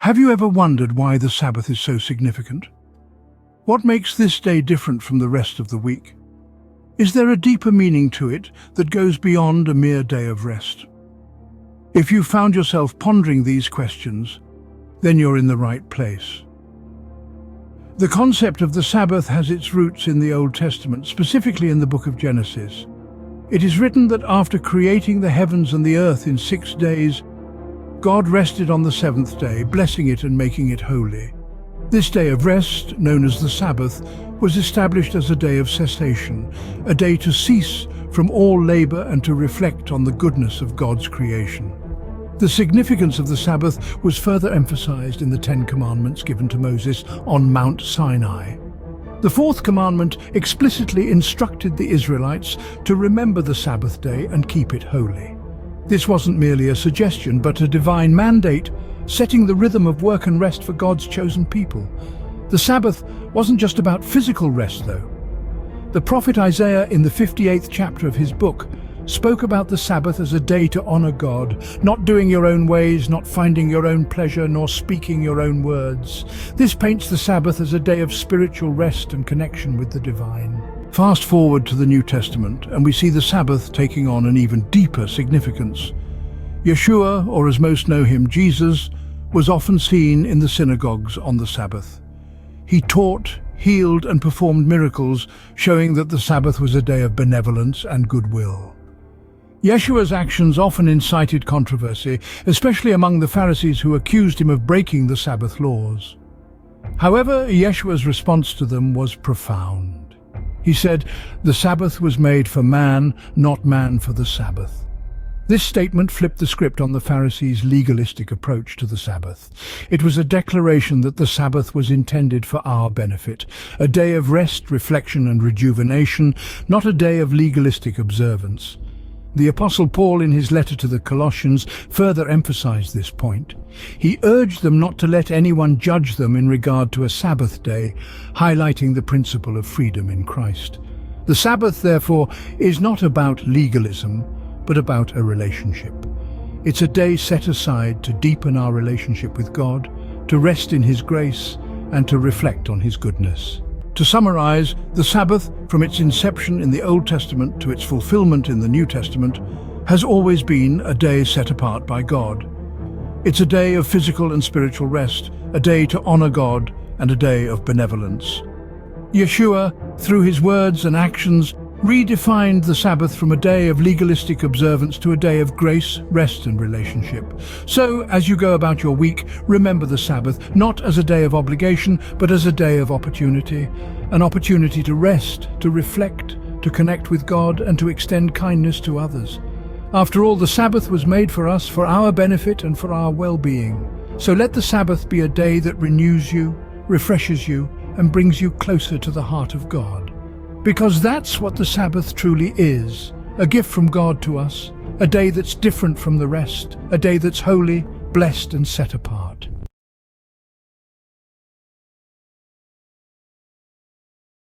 Have you ever wondered why the Sabbath is so significant? What makes this day different from the rest of the week? Is there a deeper meaning to it that goes beyond a mere day of rest? If you found yourself pondering these questions, then you're in the right place. The concept of the Sabbath has its roots in the Old Testament, specifically in the book of Genesis. It is written that after creating the heavens and the earth in 6 days, God rested on the seventh day, blessing it and making it holy. This day of rest, known as the Sabbath, was established as a day of cessation, a day to cease from all labor and to reflect on the goodness of God's creation. The significance of the Sabbath was further emphasized in the 10 Commandments given to Moses on Mount Sinai. The fourth commandment explicitly instructed the Israelites to remember the Sabbath day and keep it holy. This wasn't merely a suggestion, but a divine mandate, setting the rhythm of work and rest for God's chosen people. The Sabbath wasn't just about physical rest, though. The prophet Isaiah, in the 58th chapter of his book, spoke about the Sabbath as a day to honor God, not doing your own ways, not finding your own pleasure, nor speaking your own words. This paints the Sabbath as a day of spiritual rest and connection with the divine. Fast forward to the New Testament, and we see the Sabbath taking on an even deeper significance. Yeshua, or as most know him, Jesus, was often seen in the synagogues on the Sabbath. He taught, healed, and performed miracles, showing that the Sabbath was a day of benevolence and goodwill. Yeshua's actions often incited controversy, especially among the Pharisees who accused him of breaking the Sabbath laws. However, Yeshua's response to them was profound. He said, "The Sabbath was made for man, not man for the Sabbath." This statement flipped the script on the Pharisees' legalistic approach to the Sabbath. It was a declaration that the Sabbath was intended for our benefit, a day of rest, reflection, and rejuvenation, not a day of legalistic observance. The Apostle Paul, in his letter to the Colossians, further emphasized this point. He urged them not to let anyone judge them in regard to a Sabbath day, highlighting the principle of freedom in Christ. The Sabbath, therefore, is not about legalism, but about a relationship. It's a day set aside to deepen our relationship with God, to rest in His grace, and to reflect on His goodness. To summarize, the Sabbath, from its inception in the Old Testament to its fulfillment in the New Testament, has always been a day set apart by God. It's a day of physical and spiritual rest, a day to honor God, and a day of benevolence. Yeshua, through his words and actions, redefined the Sabbath from a day of legalistic observance to a day of grace, rest, and relationship. So, as you go about your week, remember the Sabbath, not as a day of obligation, but as a day of opportunity. An opportunity to rest, to reflect, to connect with God, and to extend kindness to others. After all, the Sabbath was made for us, for our benefit and for our well-being. So let the Sabbath be a day that renews you, refreshes you, and brings you closer to the heart of God. Because that's what the Sabbath truly is, a gift from God to us, a day that's different from the rest, a day that's holy, blessed, and set apart.